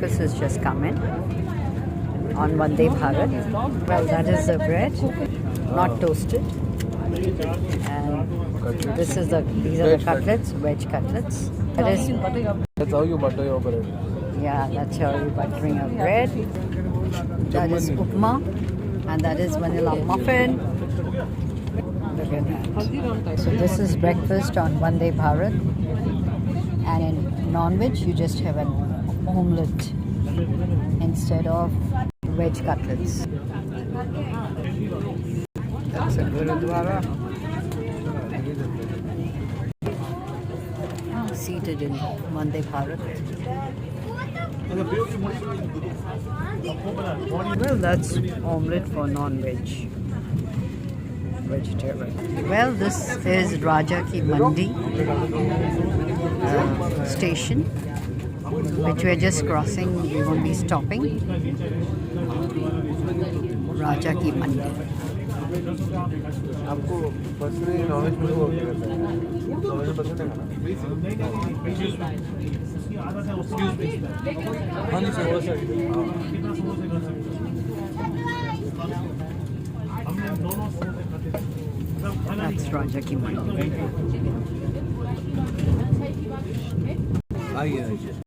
This has just come in on Vande Bharat. Well, that is the bread, not toasted. And these are the cutlets, veg cutlets. That is, That's how you butter your bread. yeah, that's how you buttering your bread. That is upma, and that is vanilla muffin. Look at that. So this is breakfast on Vande Bharat. And in non-veg, you just have an omelette instead of veg cutlets. That's a Gurudwara. Seated in Vande Bharat. Well, that's omelette for non-veg. Vegetable. Well, this is Raja Ki Mandi station, which we are just crossing. We won't be stopping. Raja Ki Mandi. आपको बस में nonveg में वो रहता है nonveg पसंद है खाना हाँ जी सर वो sir That's Raja Ki Mandi. आइए